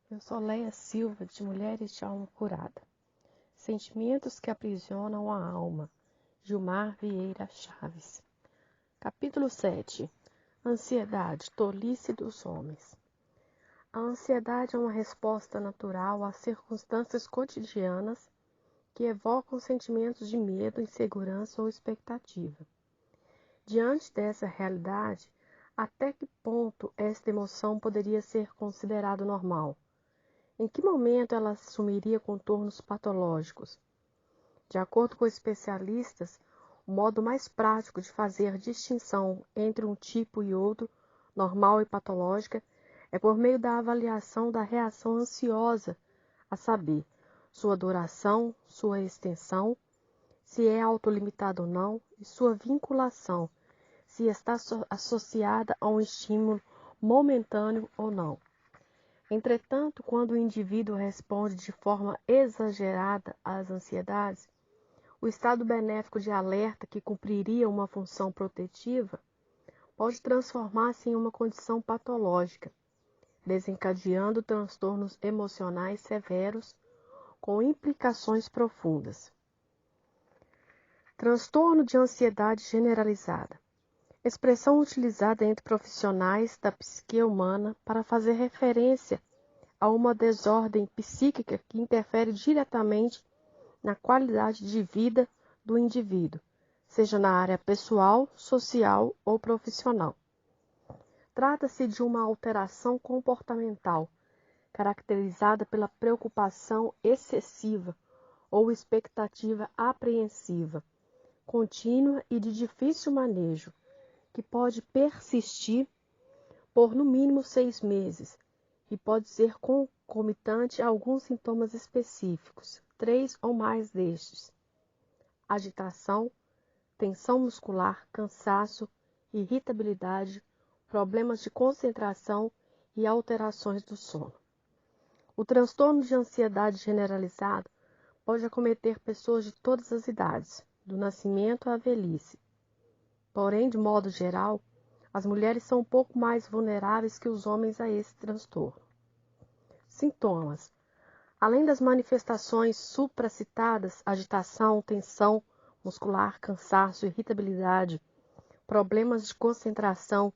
Eu sou Leia Silva, de Mulheres de Alma Curada. Sentimentos que aprisionam a alma. Gilmar Vieira Chaves. Capítulo 7. Ansiedade, tolice dos homens. A ansiedade é uma resposta natural às circunstâncias cotidianas que evocam sentimentos de medo, insegurança ou expectativa. Diante dessa realidade, até que ponto esta emoção poderia ser considerada normal? Em que momento ela assumiria contornos patológicos? De acordo com especialistas, o modo mais prático de fazer distinção entre um tipo e outro, normal e patológica, é por meio da avaliação da reação ansiosa, a saber, sua duração, sua extensão, se é autolimitada ou não, e sua vinculação, se está associada a um estímulo momentâneo ou não. Entretanto, quando o indivíduo responde de forma exagerada às ansiedades, o estado benéfico de alerta que cumpriria uma função protetiva pode transformar-se em uma condição patológica, desencadeando transtornos emocionais severos com implicações profundas. Transtorno de ansiedade generalizada. Expressão utilizada entre profissionais da psique humana para fazer referência a uma desordem psíquica que interfere diretamente na qualidade de vida do indivíduo, seja na área pessoal, social ou profissional. Trata-se de uma alteração comportamental, caracterizada pela preocupação excessiva ou expectativa apreensiva, contínua e de difícil manejo, que pode persistir por no mínimo 6 meses e pode ser concomitante a alguns sintomas específicos, 3 ou mais destes: agitação, tensão muscular, cansaço, irritabilidade, problemas de concentração e alterações do sono. O transtorno de ansiedade generalizado pode acometer pessoas de todas as idades, do nascimento à velhice. Porém, de modo geral, as mulheres são um pouco mais vulneráveis que os homens a esse transtorno. Sintomas. Além das manifestações supracitadas, agitação, tensão muscular, cansaço, irritabilidade, problemas de concentração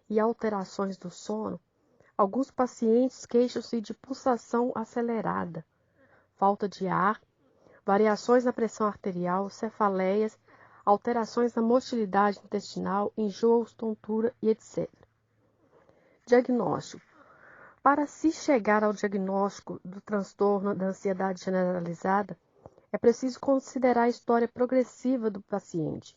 e alterações do sono, alguns pacientes queixam-se de pulsação acelerada, falta de ar, variações na pressão arterial, cefaleias, alterações na motilidade intestinal, enjoos, tontura e etc. Diagnóstico. Para se chegar ao diagnóstico do transtorno da ansiedade generalizada, é preciso considerar a história progressiva do paciente.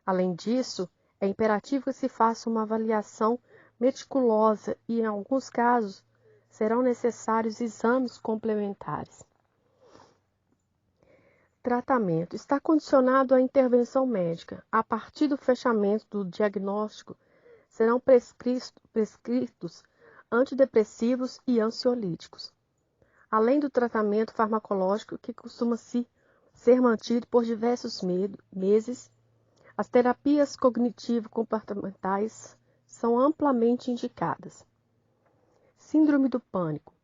Além disso, é imperativo que se faça uma avaliação meticulosa e, em alguns casos, serão necessários exames complementares. Tratamento. Está condicionado à intervenção médica. A partir do fechamento do diagnóstico, serão prescritos antidepressivos e ansiolíticos, além do tratamento farmacológico que costuma ser mantido por diversos meses. As terapias cognitivo-comportamentais são amplamente indicadas. Síndrome do pânico.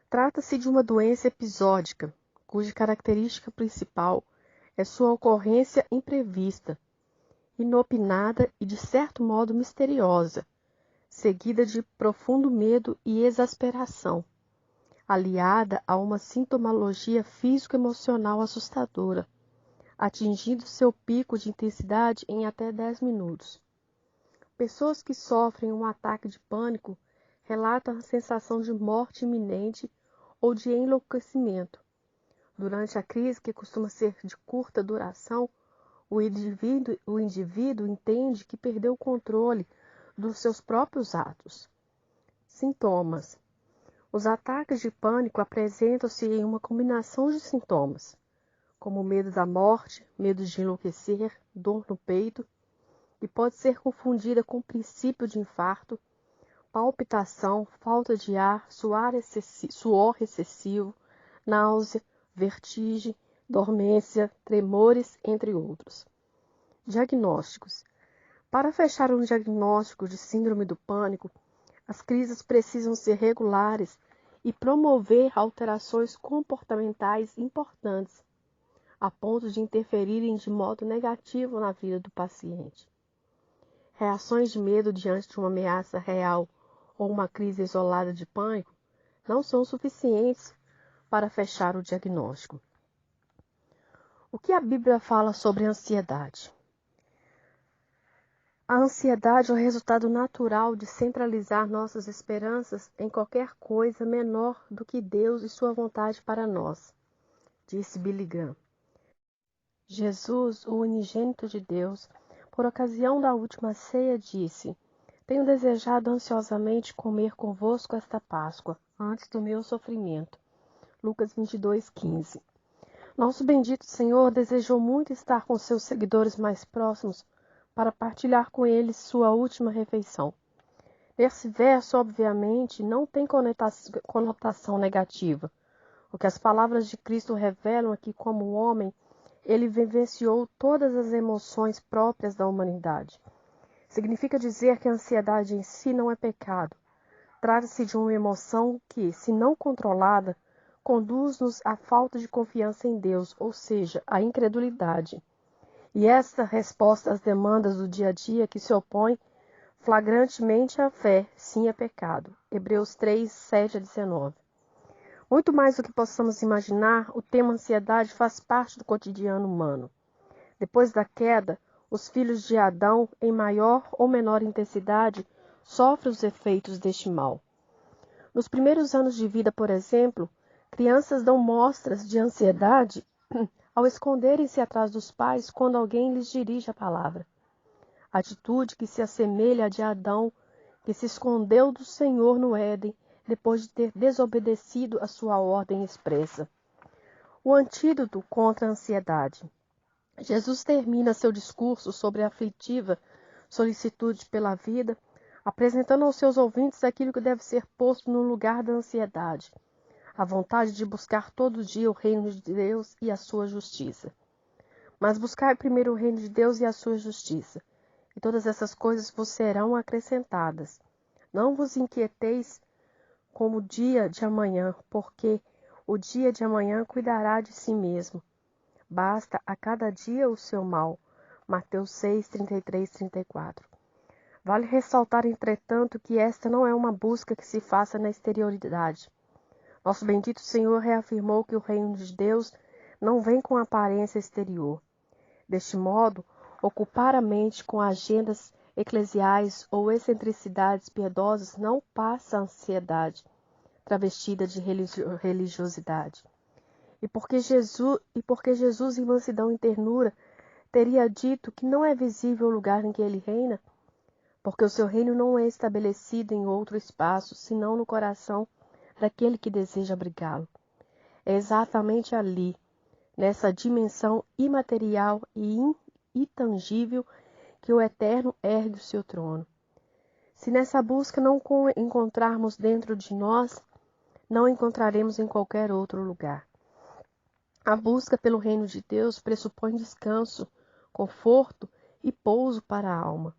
Trata-se de uma doença episódica, cuja característica principal é sua ocorrência imprevista, inopinada e, de certo modo, misteriosa, seguida de profundo medo e exasperação, aliada a uma sintomologia físico-emocional assustadora, atingindo seu pico de intensidade em até 10 minutos. Pessoas que sofrem um ataque de pânico relatam a sensação de morte iminente ou de enlouquecimento. Durante a crise, que costuma ser de curta duração, o indivíduo entende que perdeu o controle dos seus próprios atos. Sintomas. Os ataques de pânico apresentam-se em uma combinação de sintomas, como medo da morte, medo de enlouquecer, dor no peito, que pode ser confundida com o princípio de infarto, palpitação, falta de ar, suor excessivo, náusea, vertigem, dormência, tremores, entre outros. Diagnósticos. Para fechar um diagnóstico de síndrome do pânico, as crises precisam ser regulares e promover alterações comportamentais importantes, a ponto de interferirem de modo negativo na vida do paciente. Reações de medo diante de uma ameaça real ou uma crise isolada de pânico não são suficientes para fechar o diagnóstico. O que a Bíblia fala sobre ansiedade? A ansiedade é o resultado natural de centralizar nossas esperanças em qualquer coisa menor do que Deus e sua vontade para nós, disse Billy Graham. Jesus, o unigênito de Deus, por ocasião da última ceia, disse: Tenho desejado ansiosamente comer convosco esta Páscoa, antes do meu sofrimento. Lucas 22:15. Nosso bendito Senhor desejou muito estar com seus seguidores mais próximos para partilhar com eles sua última refeição. Esse verso, obviamente, não tem conotação negativa. O que as palavras de Cristo revelam é que, como homem, ele vivenciou todas as emoções próprias da humanidade. Significa dizer que a ansiedade em si não é pecado. Trata-se de uma emoção que, se não controlada, conduz-nos à falta de confiança em Deus, ou seja, à incredulidade. E esta resposta às demandas do dia a dia que se opõe flagrantemente à fé, sim, é pecado. Hebreus 3, 7-19. Muito mais do que possamos imaginar, o tema ansiedade faz parte do cotidiano humano. Depois da queda, os filhos de Adão, em maior ou menor intensidade, sofrem os efeitos deste mal. Nos primeiros anos de vida, por exemplo, crianças dão mostras de ansiedade ao esconderem-se atrás dos pais quando alguém lhes dirige a palavra. Atitude que se assemelha à de Adão, que se escondeu do Senhor no Éden, depois de ter desobedecido a sua ordem expressa. O antídoto contra a ansiedade. Jesus termina seu discurso sobre a aflitiva solicitude pela vida, apresentando aos seus ouvintes aquilo que deve ser posto no lugar da ansiedade, a vontade de buscar todo dia o reino de Deus e a sua justiça. Mas buscai primeiro o reino de Deus e a sua justiça, e todas essas coisas vos serão acrescentadas. Não vos inquieteis como o dia de amanhã, porque o dia de amanhã cuidará de si mesmo. Basta a cada dia o seu mal. Mateus 6, 33, 34. Vale ressaltar, entretanto, que esta não é uma busca que se faça na exterioridade. Nosso bendito Senhor reafirmou que o reino de Deus não vem com aparência exterior. Deste modo, ocupar a mente com agendas eclesiais ou excentricidades piedosas não passa a ansiedade, travestida de religiosidade. E porque Jesus, em mansidão e ternura, teria dito que não é visível o lugar em que ele reina, porque o seu reino não é estabelecido em outro espaço, senão no coração daquele que deseja abrigá-lo. É exatamente ali, nessa dimensão imaterial e intangível, que o Eterno ergue o seu trono. Se nessa busca não encontrarmos dentro de nós, não encontraremos em qualquer outro lugar. A busca pelo reino de Deus pressupõe descanso, conforto e pouso para a alma,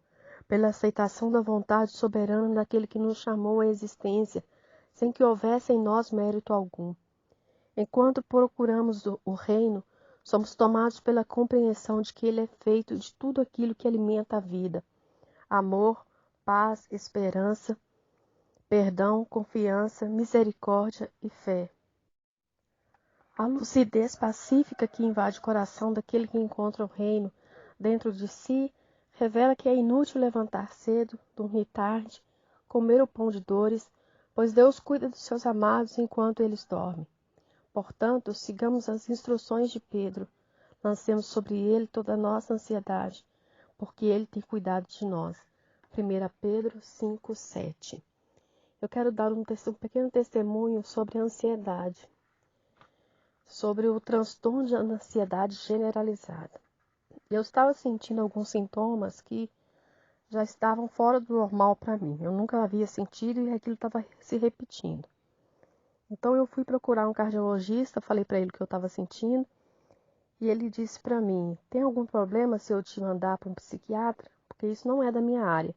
pela aceitação da vontade soberana daquele que nos chamou à existência, sem que houvesse em nós mérito algum. Enquanto procuramos o reino, somos tomados pela compreensão de que ele é feito de tudo aquilo que alimenta a vida: amor, paz, esperança, perdão, confiança, misericórdia e fé. A lucidez pacífica que invade o coração daquele que encontra o reino dentro de si revela que é inútil levantar cedo, dormir tarde, comer o pão de dores, pois Deus cuida dos seus amados enquanto eles dormem. Portanto, sigamos as instruções de Pedro, lancemos sobre ele toda a nossa ansiedade, porque ele tem cuidado de nós. 1 Pedro 5, 7. Eu quero dar um pequeno testemunho sobre a ansiedade, sobre o transtorno de ansiedade generalizada. Eu estava sentindo alguns sintomas que já estavam fora do normal para mim. Eu nunca havia sentido e aquilo estava se repetindo. Então eu fui procurar um cardiologista, falei para ele o que eu estava sentindo e ele disse para mim: tem algum problema se eu te mandar para um psiquiatra? Porque isso não é da minha área.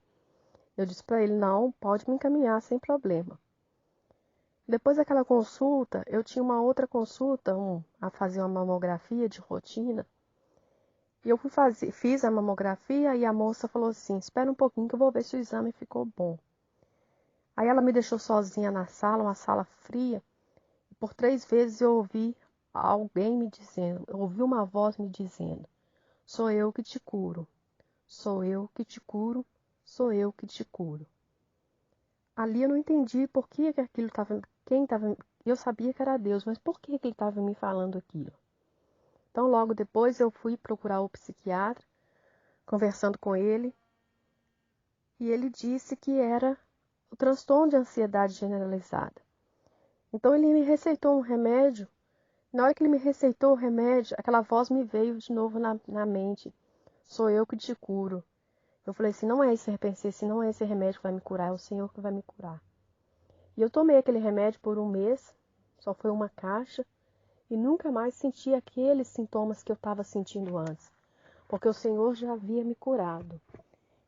Eu disse para ele: não, pode me encaminhar sem problema. Depois daquela consulta, eu tinha uma outra consulta, a fazer uma mamografia de rotina. E eu fiz a mamografia e a moça falou assim, espera um pouquinho que eu vou ver se o exame ficou bom. Aí ela me deixou sozinha na sala, uma sala fria. E por 3 vezes eu ouvi alguém me dizendo, eu ouvi uma voz me dizendo, sou eu que te curo, sou eu que te curo, sou eu que te curo. Ali eu não entendi por que aquilo estava, eu sabia que era Deus, mas por que ele estava me falando aquilo? Então logo depois eu fui procurar o psiquiatra, conversando com ele, e ele disse que era o transtorno de ansiedade generalizada. Então ele me receitou um remédio. Na hora que ele me receitou o remédio, aquela voz me veio de novo na mente. Sou eu que te curo. Eu falei assim, não é esse, pensei assim, não é esse remédio que vai me curar, é o Senhor que vai me curar. E eu tomei aquele remédio por 1 mês, só foi uma caixa, e nunca mais senti aqueles sintomas que eu estava sentindo antes, porque o Senhor já havia me curado.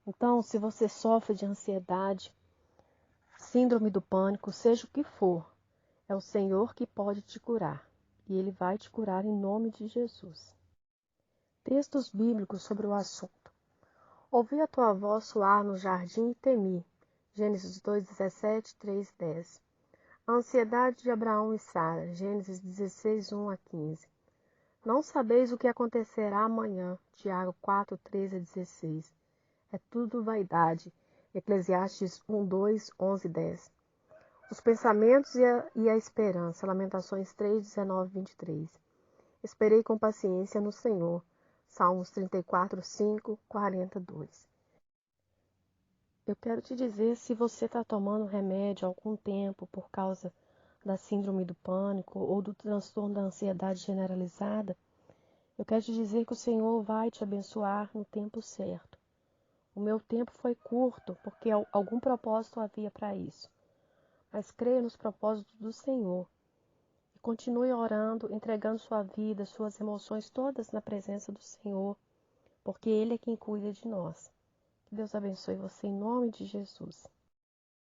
Então, se você sofre de ansiedade, síndrome do pânico, seja o que for, é o Senhor que pode te curar. E Ele vai te curar em nome de Jesus. Textos bíblicos sobre o assunto. Ouvi a tua voz soar no jardim e temi. Gênesis 2:17, 3:10. A ansiedade de Abraão e Sara. Gênesis 16, 1-15. Não sabeis o que acontecerá amanhã. Tiago 4:13-16. É tudo vaidade. Eclesiastes 1:2, 11:10. Os pensamentos e a esperança. Lamentações 3:19, 23. Esperei com paciência no Senhor. Salmos 34, 5, 42. Eu quero te dizer, se você está tomando remédio há algum tempo por causa da síndrome do pânico ou do transtorno da ansiedade generalizada, eu quero te dizer que o Senhor vai te abençoar no tempo certo. O meu tempo foi curto, porque algum propósito havia para isso. Mas creia nos propósitos do Senhor. E continue orando, entregando sua vida, suas emoções todas na presença do Senhor, porque Ele é quem cuida de nós. Que Deus abençoe você em nome de Jesus.